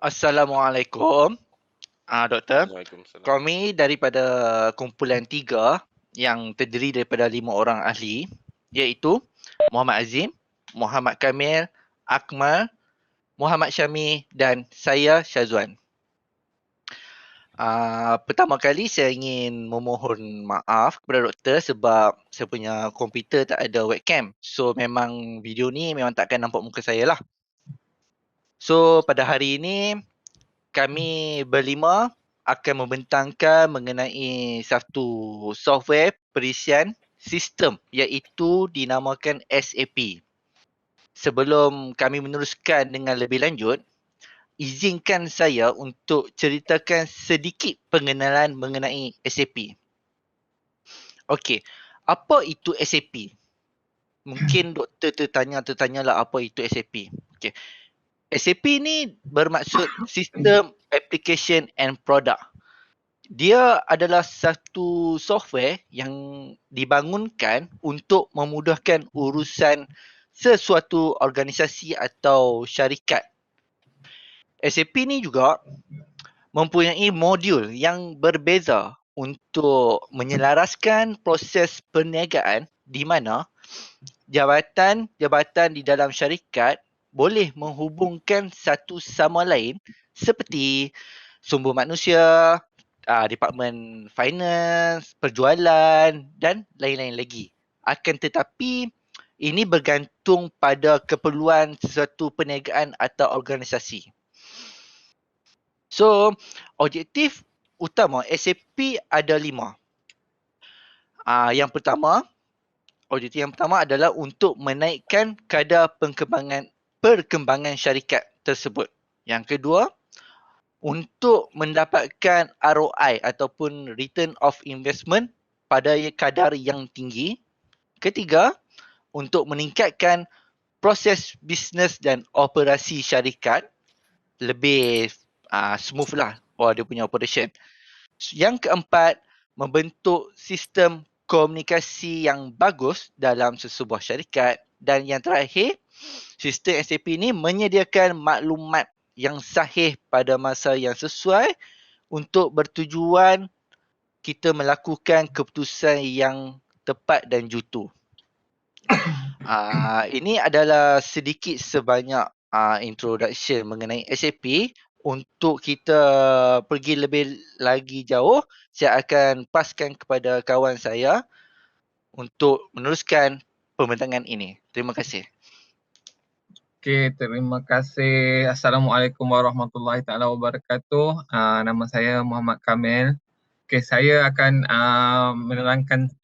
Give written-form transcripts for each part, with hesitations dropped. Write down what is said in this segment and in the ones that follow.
Assalamualaikum, Doktor. Waalaikumsalam. Kami daripada kumpulan 3 yang terdiri daripada 5 orang ahli, iaitu Muhammad Azim, Muhammad Kamil, Akmal, Muhammad Syami dan saya Syazwan. Pertama kali saya ingin memohon maaf kepada doktor sebab saya punya komputer tak ada webcam. So memang video ni memang takkan nampak muka saya lah. So pada hari ini kami berlima akan membentangkan mengenai satu software perisian sistem iaitu dinamakan SAP. Sebelum kami meneruskan dengan lebih lanjut, izinkan saya untuk ceritakan sedikit pengenalan mengenai SAP. Okey, apa itu SAP? Mungkin doktor tertanyalah apa itu SAP. Okey. SAP ni bermaksud System Application and Product. Dia adalah satu software yang dibangunkan untuk memudahkan urusan sesuatu organisasi atau syarikat. SAP ni juga mempunyai modul yang berbeza untuk menyelaraskan proses perniagaan di mana jabatan-jabatan di dalam syarikat boleh menghubungkan satu sama lain seperti sumber manusia, departmen finance, perjualan dan lain-lain lagi. Akan tetapi ini bergantung pada keperluan sesuatu perniagaan atau organisasi. So, objektif utama SAP ada 5. Yang pertama, objektif yang pertama adalah untuk menaikkan kadar perkembangan syarikat tersebut. Yang kedua, untuk mendapatkan ROI ataupun return of investment pada kadar yang tinggi. Ketiga, untuk meningkatkan proses bisnes dan operasi syarikat lebih smooth lah dia punya operation. Yang keempat, membentuk sistem komunikasi yang bagus dalam sesebuah syarikat. Dan yang terakhir, sistem SAP ini menyediakan maklumat yang sahih pada masa yang sesuai untuk bertujuan kita melakukan keputusan yang tepat dan jutu. Ini adalah sedikit sebanyak introduction mengenai SAP. Untuk kita pergi lebih lagi jauh, saya akan paskan kepada kawan saya untuk meneruskan pembentangan ini. Terima kasih. Okey, terima kasih. Assalamualaikum warahmatullahi taala wabarakatuh. Nama saya Muhammad Kamil. Okey, saya akan menerangkan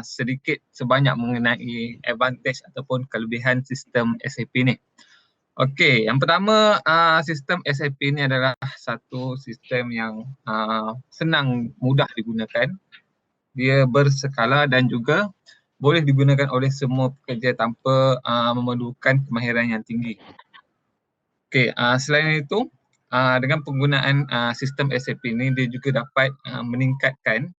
sedikit sebanyak mengenai advantage ataupun kelebihan sistem SAP ni. Okey, yang pertama sistem SAP ni adalah satu sistem yang senang, mudah digunakan. Dia berskala dan juga boleh digunakan oleh semua pekerja tanpa memerlukan kemahiran yang tinggi. Okey, selain itu dengan penggunaan sistem SAP ni dia juga dapat meningkatkan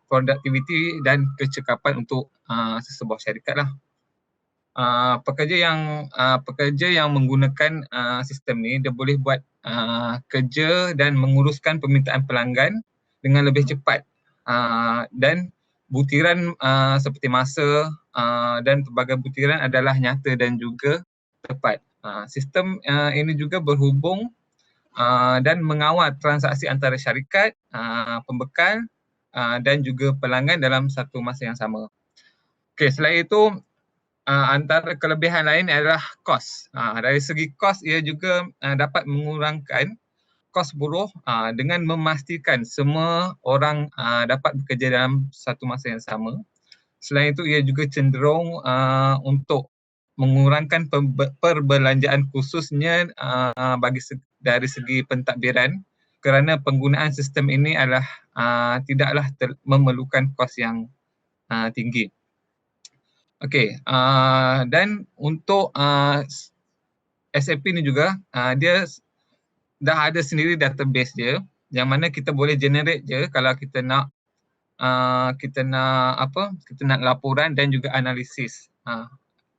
produktiviti dan kecekapan untuk sesebuah syarikat lah. Pekerja yang menggunakan sistem ni dia boleh buat kerja dan menguruskan permintaan pelanggan dengan lebih cepat dan butiran seperti masa dan pelbagai butiran adalah nyata dan juga tepat. Sistem ini juga berhubung dan mengawal transaksi antara syarikat, pembekal dan juga pelanggan dalam satu masa yang sama. Okey, selain itu antara kelebihan lain adalah kos. Dari segi kos ia juga dapat mengurangkan kos buruh dengan memastikan semua orang dapat bekerja dalam satu masa yang sama. Selain itu ia juga cenderung untuk mengurangkan perbelanjaan khususnya dari segi pentadbiran kerana penggunaan sistem ini adalah tidaklah memerlukan kos yang tinggi. Okey, dan untuk SAP ni juga dia dah ada sendiri database dia yang mana kita boleh generate je kalau kita nak laporan dan juga analisis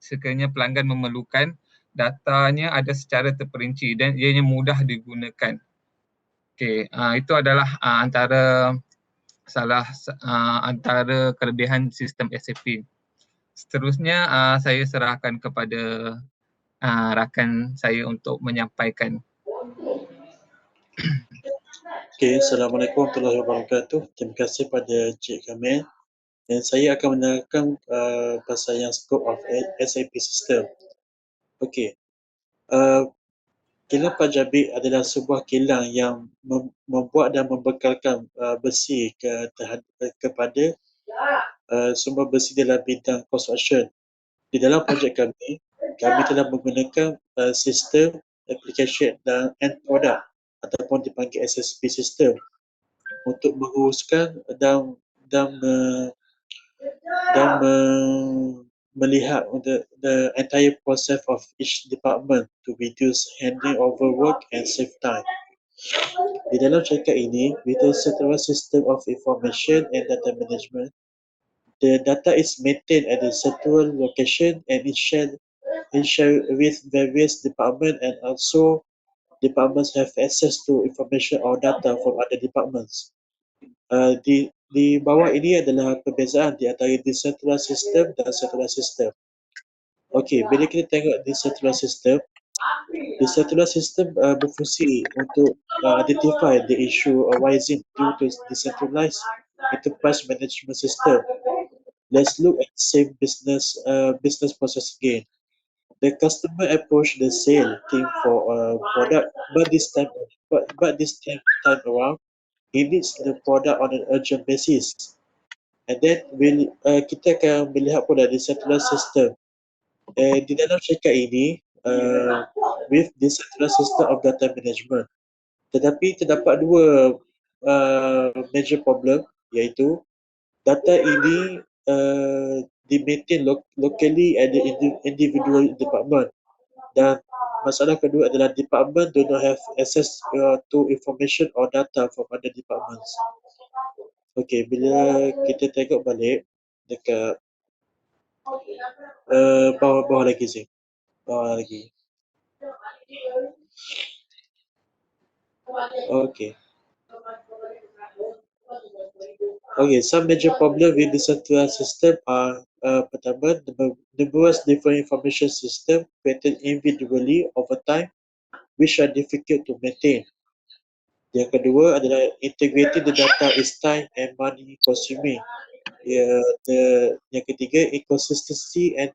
sekiranya pelanggan memerlukan datanya ada secara terperinci dan ianya mudah digunakan. Okey, itu adalah antara kelebihan sistem SAP. Seterusnya saya serahkan kepada rakan saya untuk menyampaikan. Okay, Assalamualaikum warahmatullahi wabarakatuh. Terima kasih pada Cik Kamil. Dan saya akan menerangkan pasal yang scope of SAP system. Okey. Kilang Parjabik adalah sebuah kilang yang membuat dan membekalkan besi kepada sumber besi dalam bidang construction. Di dalam projek kami telah menggunakan sistem application dan end product ataupun dipanggil SSP system untuk menguruskan dan melihat the entire process of each department to reduce handling overwork and save time. Di dalam syarikat ini, with a central system of information and data management, the data is maintained at the central location and is shared with various departments, and also departments have access to information or data from other departments. Di bawah ini adalah perbezaan di antara decentralized system dan centralized system. Okey, bila kita tengok decentralized system berfungsi untuk identify the issue arising due to decentralized enterprise management system. Let's look at the same business process again. The customer approach the sale team for a product, but this time around, he needs the product on an urgent basis. And then kita akan melihat pula decentralized system. Di dalam syarikat ini, with decentralized system of data management, tetapi terdapat dua major problem, iaitu data ini di-maintain locally at the individual department, dan masalah kedua adalah department do not have access to information or data from other departments. Okey, bila kita tengok balik dekat bawah lagi sih. Bawah lagi. Okay. Okay, some major problem with the central system are pertama, numerous different information system created individually over time, which are difficult to maintain. Yang kedua adalah integrating the data is time and money consuming. Yang ketiga, inconsistency and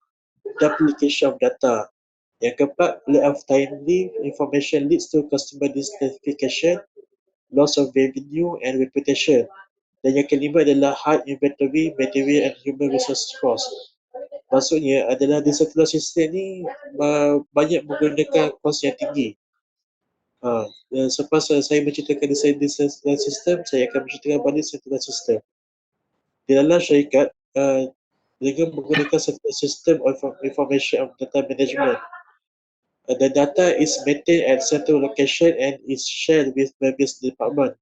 duplication of data. Yang keempat, lack of timely information leads to customer dissatisfaction, loss of revenue and reputation. Dan yang kelima adalah high inventory, material and human resource cost. Maksudnya adalah decentralized system ni banyak menggunakan kos yang tinggi. Selepas saya menceritakan decentralized system, saya akan menceritakan balik centralized system. Di dalam syarikat, dengan menggunakan central system of information of data management, the data is maintained at central location and is shared with various departments.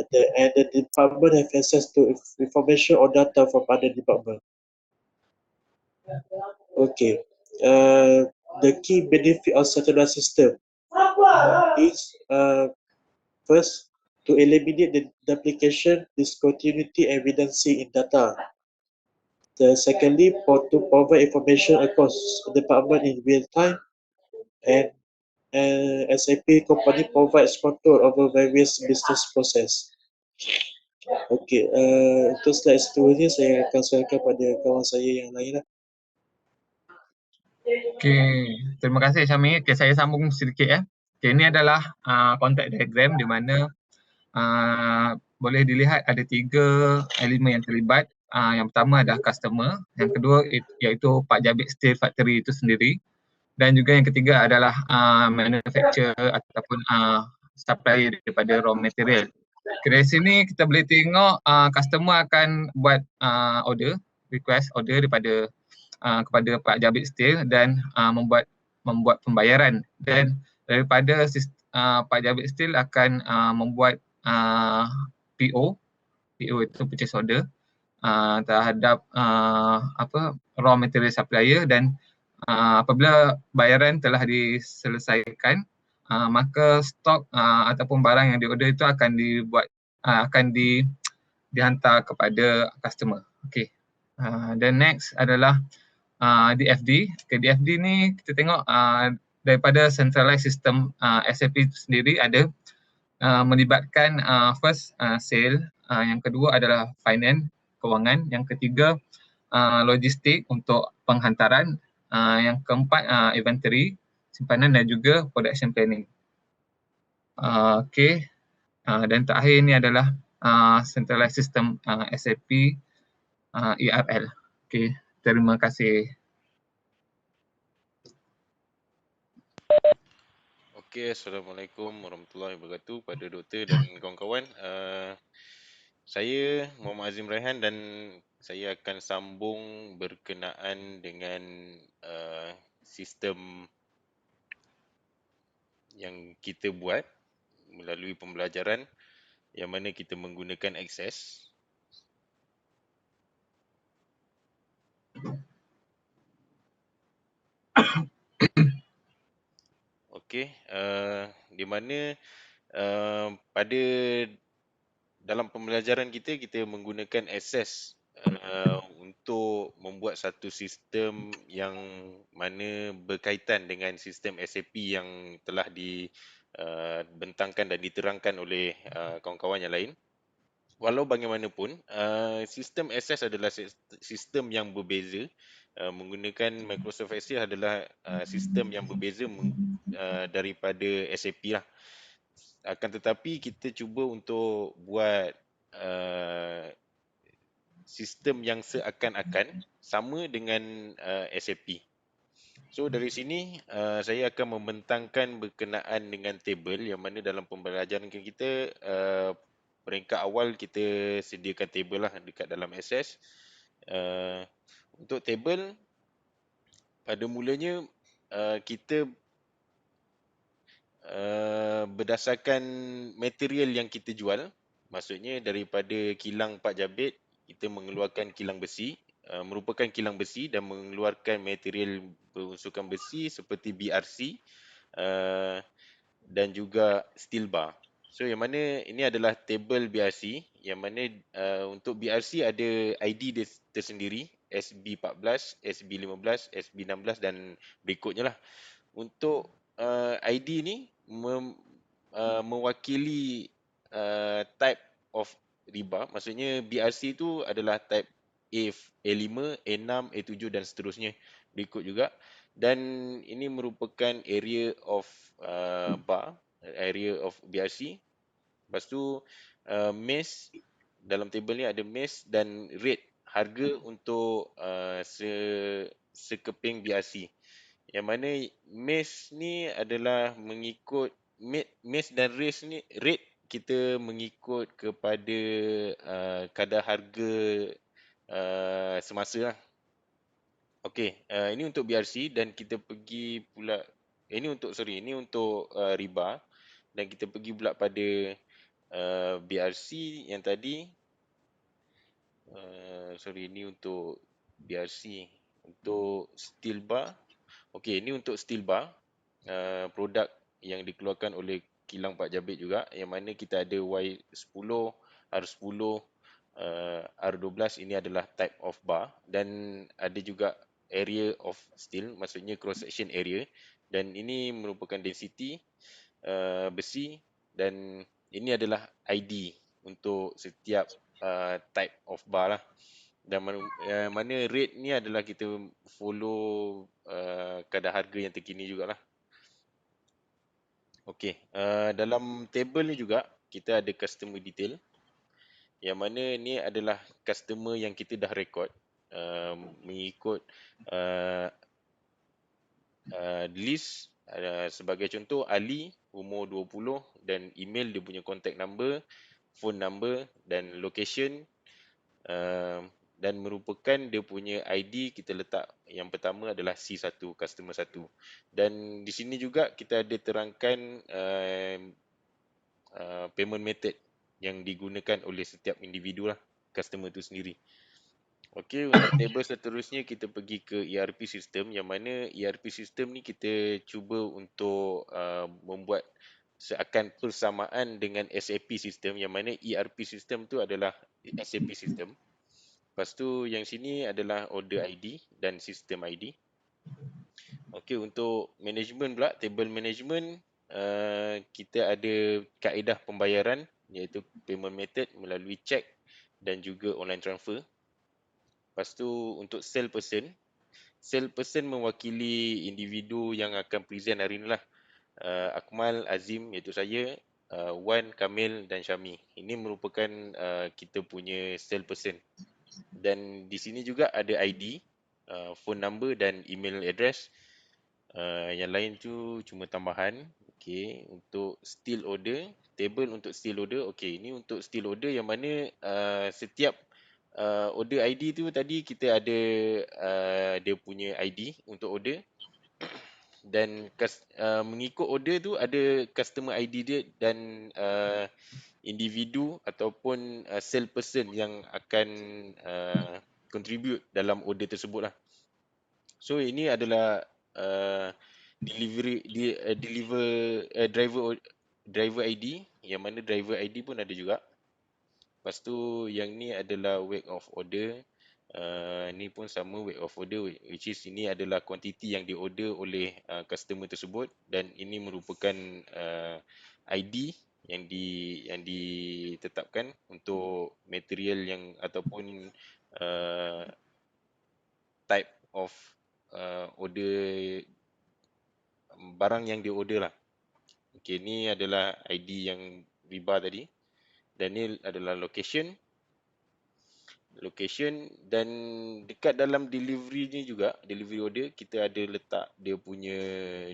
And the department have access to information or data from other department. Okay. The key benefit of centralized system is first, to eliminate the duplication, discontinuity, and redundancy in data. Secondly, to provide information across department in real time, and SAP company provides control over various business process. Okey, untuk slide seterusnya saya akan serahkan pada kawan saya yang lain lah. Okey, terima kasih Syamil. Okey, saya sambung sedikit ya. Okey, ini adalah contact diagram di mana boleh dilihat ada 3 elemen yang terlibat. Yang pertama adalah customer, yang kedua iaitu Pak Jabik Steel Factory itu sendiri, dan juga yang ketiga adalah manufacturer ataupun supplier daripada raw material. Dari sini kita boleh tengok customer akan buat request order daripada kepada Pak Jabik Steel dan membuat pembayaran, dan daripada Pak Jabik Steel akan membuat PO itu purchase order terhadap raw material supplier, dan apabila bayaran telah diselesaikan, maka stok ataupun barang yang diorder itu akan dihantar kepada customer. Okay. Dan next adalah DFD. Okay, DFD ni kita tengok daripada centralized system SAP sendiri ada melibatkan first sale, yang kedua adalah finance, kewangan, yang ketiga logistik untuk penghantaran, yang keempat inventory, simpanan dan juga production planning. Okay. Dan terakhir ni adalah centralized system SAP ERL. Okay. Terima kasih. Okey, Assalamualaikum warahmatullahi wabarakatuh pada doktor dan kawan-kawan. Saya Muhammad Azim Raihan dan saya akan sambung berkenaan dengan sistem yang kita buat melalui pembelajaran yang mana kita menggunakan Access. Okey, di mana pada dalam pembelajaran kita menggunakan Access untuk membuat satu sistem yang mana berkaitan dengan sistem SAP yang telah dibentangkan dan diterangkan oleh kawan-kawan yang lain. Walau bagaimanapun, sistem Access adalah sistem yang berbeza. Menggunakan Microsoft Excel adalah sistem yang berbeza daripada SAP lah. Akan tetapi kita cuba untuk buat sistem yang seakan-akan sama dengan SAP. So dari sini saya akan membentangkan berkenaan dengan table yang mana dalam pembelajaran kita peringkat awal kita sediakan table lah dekat dalam Access. Untuk table pada mulanya kita berdasarkan material yang kita jual, maksudnya daripada kilang Pak Jabit kita mengeluarkan kilang besi, merupakan kilang besi dan mengeluarkan material berunsurkan besi seperti BRC dan juga steel bar. So yang mana ini adalah table BRC yang mana untuk BRC ada ID dia tersendiri, SB14, SB15, SB16 dan berikutnya lah. Untuk ID ni mewakili type of rebar, maksudnya BRC tu adalah type A5, A6, A7 dan seterusnya berikut juga. Dan ini merupakan area of bar, area of BRC. Lepas tu mass, dalam table ni ada mass dan rate harga untuk sekeping BRC. Yang mana mass ni adalah mengikut mass dan rate kita mengikut kepada kadar harga semasa lah. Okey, ini untuk BRC dan kita pergi pula ini untuk riba dan kita pergi pula pada BRC yang tadi. Ini untuk BRC, untuk steel bar. Okey, ini untuk steel bar, produk yang dikeluarkan oleh kilang Pak Jabit juga, yang mana kita ada Y10, R10, R12, ini adalah type of bar dan ada juga area of steel, maksudnya cross section area, dan ini merupakan density besi dan ini adalah ID untuk setiap type of bar lah. Dan mana rate ni adalah kita follow kadar harga yang terkini jugalah. Okey, dalam table ni juga kita ada customer detail yang mana ni adalah customer yang kita dah record mengikut list. Sebagai contoh, Ali, umur 20 dan email dia punya contact number, phone number dan location, dan merupakan dia punya ID kita letak yang pertama adalah C1, customer 1. Dan di sini juga kita ada terangkan payment method yang digunakan oleh setiap individu lah, customer tu sendiri. Okey, untuk table seterusnya kita pergi ke ERP system, yang mana ERP system ni kita cuba untuk membuat seakan persamaan dengan SAP system, yang mana ERP system tu adalah SAP system. Lepas tu yang sini adalah order ID dan system ID. Okey, untuk management pula, table management, kita ada kaedah pembayaran iaitu payment method melalui check dan juga online transfer. Lepas tu untuk salesperson mewakili individu yang akan present hari ni lah. Akmal, Azim iaitu saya, Wan, Kamil dan Syami. Ini merupakan kita punya salesperson. Dan di sini juga ada ID, phone number dan email address. Yang lain tu cuma tambahan. Okey, untuk still order, table untuk still order. Okey, ini untuk still order yang mana setiap order ID tu tadi kita ada dia punya ID untuk order, dan mengikut order tu ada customer ID dia dan individu ataupun salesperson yang akan contribute dalam order tersebut lah. So ini adalah driver ID, yang mana driver ID pun ada juga. Lepas tu yang ni adalah weight of order. Ni pun sama weight of order, which is ini adalah kuantiti yang diorder oleh customer tersebut, dan ini merupakan ID yang ditetapkan untuk material yang ataupun type of order, barang yang diorder lah. Okey, ni adalah ID yang riba tadi, dan ni adalah location, dan dekat dalam delivery ni juga, delivery order, kita ada letak dia punya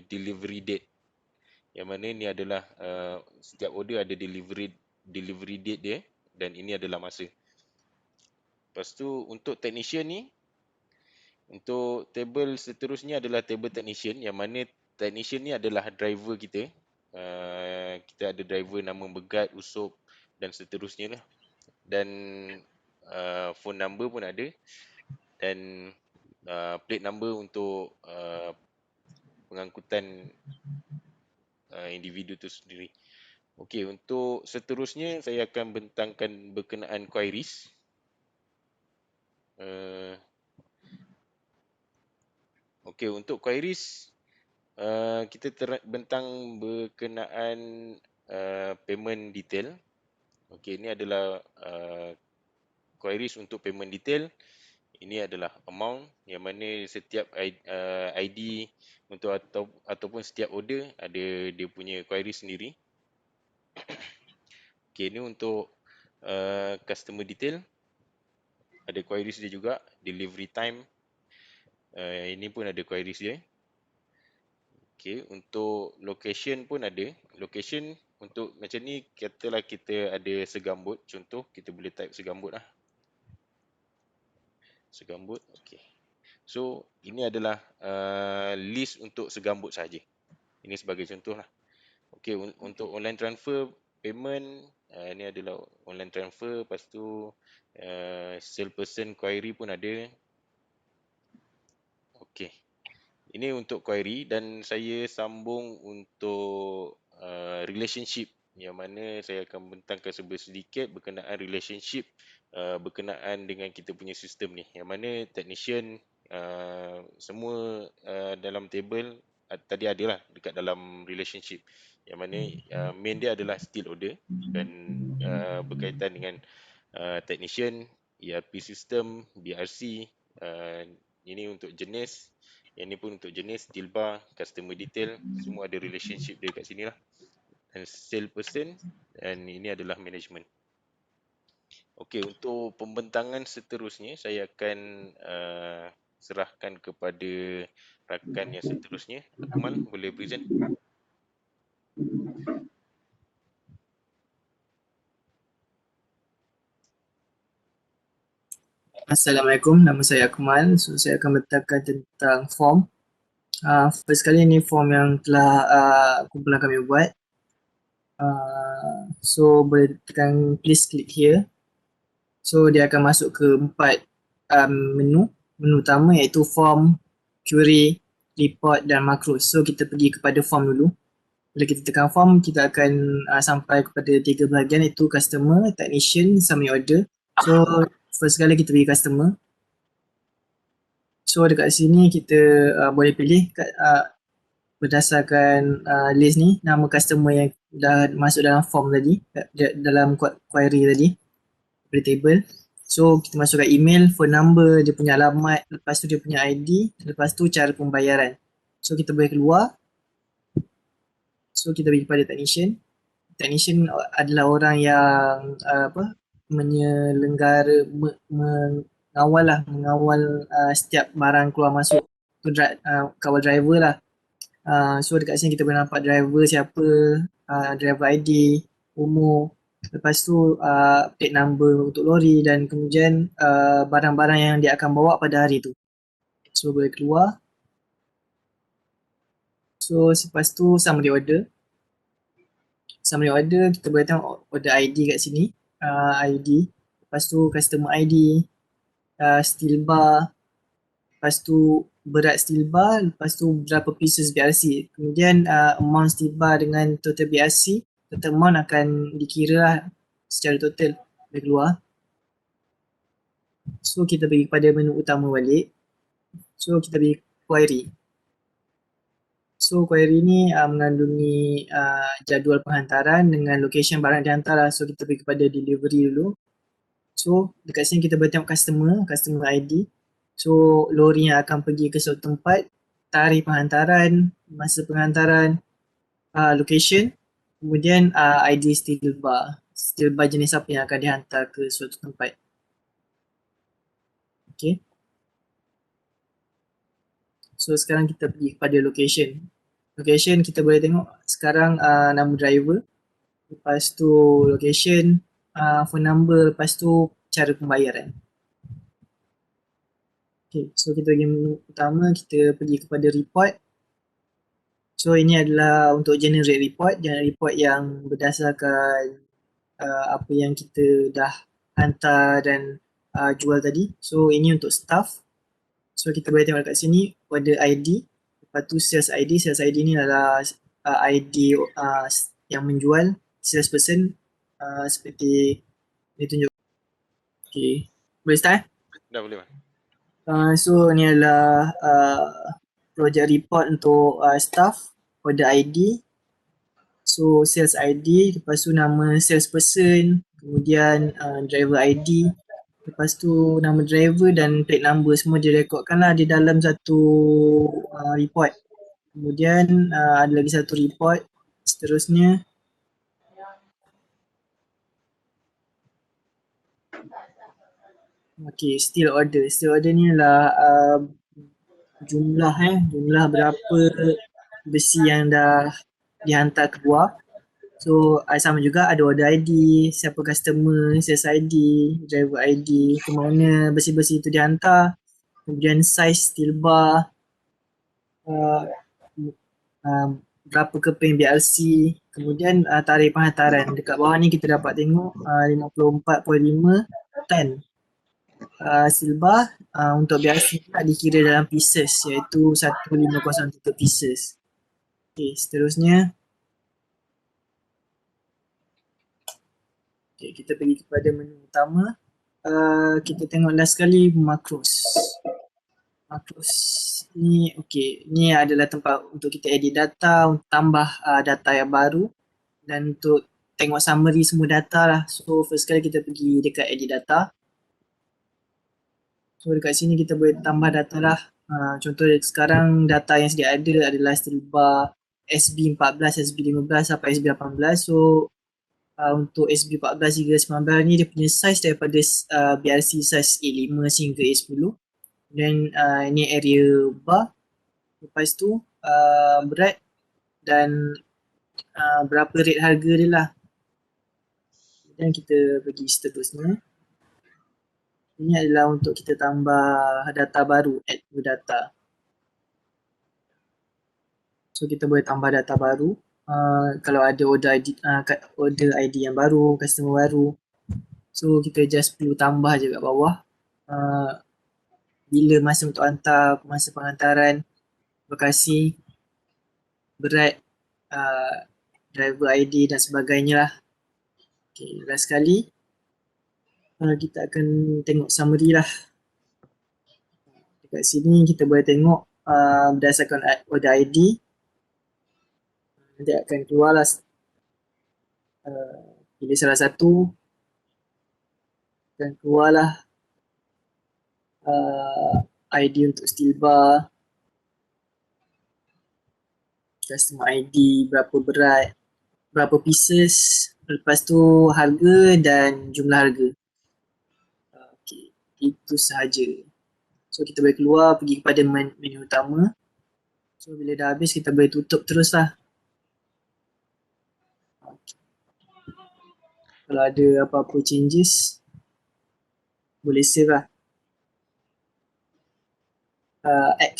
delivery date, yang mana ni adalah setiap order ada delivery date dia, dan ini adalah masa. Lepas tu untuk technician ni, untuk table seterusnya adalah table technician, yang mana technician ni adalah driver kita. Kita ada driver nama Begat, Usop dan seterusnya lah. Dan phone number pun ada, dan plate number untuk pengangkutan individu tu sendiri. Okey, untuk seterusnya saya akan bentangkan berkenaan queries. Okey, untuk queries kita bentang berkenaan payment detail. Okey, ini adalah queries untuk payment detail. Ini adalah amount, yang mana setiap ID untuk ataupun setiap order ada dia punya query sendiri. Okey, ini untuk customer detail, ada queries dia juga. Delivery time, ini pun ada queries dia. Okey, untuk location pun ada. Location untuk macam ni, katalah kita ada segambut, contoh kita boleh type segambut lah. Segambut, okey. So ini adalah list untuk segambut saja. Ini sebagai contoh lah. Okey, untuk online transfer payment, ini adalah online transfer. Lepas tu salesperson query pun ada. Okey, ini untuk query, dan saya sambung untuk relationship, yang mana saya akan bentangkan sedikit berkenaan relationship berkenaan dengan kita punya sistem ni, yang mana technician semua dalam table tadi adalah dekat dalam relationship, yang mana main dia adalah still order, dan berkaitan dengan technician, ERP system, BRC. Ini untuk jenis, yang ni pun untuk jenis, deal bar, customer detail, semua ada relationship dia kat sini lah. Dan salesperson, dan ini adalah management. Okey, untuk pembentangan seterusnya saya akan serahkan kepada rakan yang seterusnya. Akmal, boleh present? Assalamualaikum, nama saya Akmal. So saya akan bentangkan tentang form. First kali ni form yang telah kumpulan kami buat. So boleh tekan please click here. So dia akan masuk ke 4 menu utama iaitu form, query, report dan macros. So kita pergi kepada form dulu. Bila kita tekan form, kita akan sampai kepada 3 bahagian iaitu customer, technician, submit order. So first sekali kita pergi customer. So dekat sini kita boleh pilih berdasarkan list ni nama customer yang dah masuk dalam form tadi, dalam query tadi, dari table. So kita masukkan email, phone number, dia punya alamat, lepas tu dia punya ID, lepas tu cara pembayaran. So kita boleh keluar. So kita pergi kepada technician. Technician adalah orang yang menyelenggara, mengawal setiap barang keluar masuk tu, kawal driver lah. So dekat sini kita boleh nampak driver siapa, driver ID, umur, lepas tu plate number untuk lori dan kemudian barang-barang yang dia akan bawa pada hari tu. So boleh keluar. So lepas tu summary order. Summary order kita boleh tengok order ID kat sini, ID, lepas tu customer ID, steel bar, lepas tu berat steel bar, lepas tu berapa pieces BRC. Kemudian amount steel bar dengan total BRC, total amount akan dikira lah secara total dari keluar. So kita pergi kepada menu utama balik. So kita pergi query. So query ni mengandungi jadual penghantaran dengan location barang dihantar lah. So kita pergi kepada delivery dulu. So dekat sini kita boleh tengok customer ID. So lori yang akan pergi ke suatu tempat, tarikh penghantaran, masa penghantaran, location, kemudian ID steel bar jenis apa yang akan dihantar ke suatu tempat. Okay. So sekarang kita pergi kepada location. Location kita boleh tengok sekarang nama driver, lepas tu location, phone number, lepas tu cara pembayaran. Okay, so kita pergi menu utama, kita pergi kepada report. So ini adalah untuk generate report yang berdasarkan apa yang kita dah hantar dan jual tadi. So ini untuk staff. So kita boleh tengok dekat sini order ID, lepas tu sales ID. Sales ID ni adalah ID yang menjual, salesperson, seperti ditunjuk. Okay, boleh start? Dah boleh, Man. So ni adalah project report untuk staff, order ID, so sales ID, lepas tu nama salesperson, kemudian driver ID, lepas tu nama driver dan plate number semua direkodkan lah di dalam satu report. Kemudian ada lagi satu report seterusnya. Okay, steel order. Steel order ni adalah jumlah berapa besi yang dah dihantar keluar. So sama juga ada order ID, siapa customer, sales ID, driver ID, ke mana besi-besi itu dihantar, kemudian size steel bar, berapa keping BRC, kemudian tarikh penghantaran. Dekat bawah ni kita dapat tengok 54.5 tan steel bar. Untuk BRC nak dikira dalam pieces iaitu 1503 pieces. Okay, seterusnya. Okay, kita pergi kepada menu utama. Kita tengok last sekali macros. Macros ni ni adalah tempat untuk kita edit data, untuk tambah data yang baru dan untuk tengok summary semua data lah. So first kali kita pergi dekat edit data. So dekat sini kita boleh tambah data lah. Contoh sekarang data yang sedia ada adalah steel bar SB14, SB15 sampai SB18. So untuk SB14 hingga 19 ni dia punya size daripada BRC size A5 sehingga A10. Dan ini area bar. Lepas tu berat dan berapa rate harga dia lah. Dan kita pergi seterusnya. Ini adalah untuk kita tambah data baru, add new data. So kita boleh tambah data baru. Kalau ada order ID yang baru, customer baru. So kita just perlu tambah je kat bawah. bila masa untuk hantar, masa penghantaran, lokasi, berat, driver ID dan sebagainya lah. Okay, last sekali kita akan tengok summary lah. Dekat sini kita boleh tengok berdasarkan order ID, nanti akan keluar lah pilih salah satu, dan keluarlah ID untuk steel bar, customer ID, berapa berat, berapa pieces, lepas tu harga dan jumlah harga. Okay, itu sahaja. So kita boleh keluar pergi kepada menu utama. So bila dah habis kita boleh tutup terus lah. Okay. Kalau ada apa-apa changes boleh save lah. X.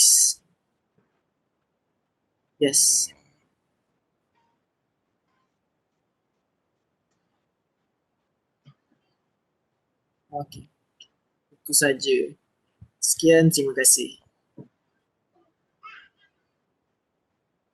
Yes. Okay. Itu saja. Sekian, terima kasih.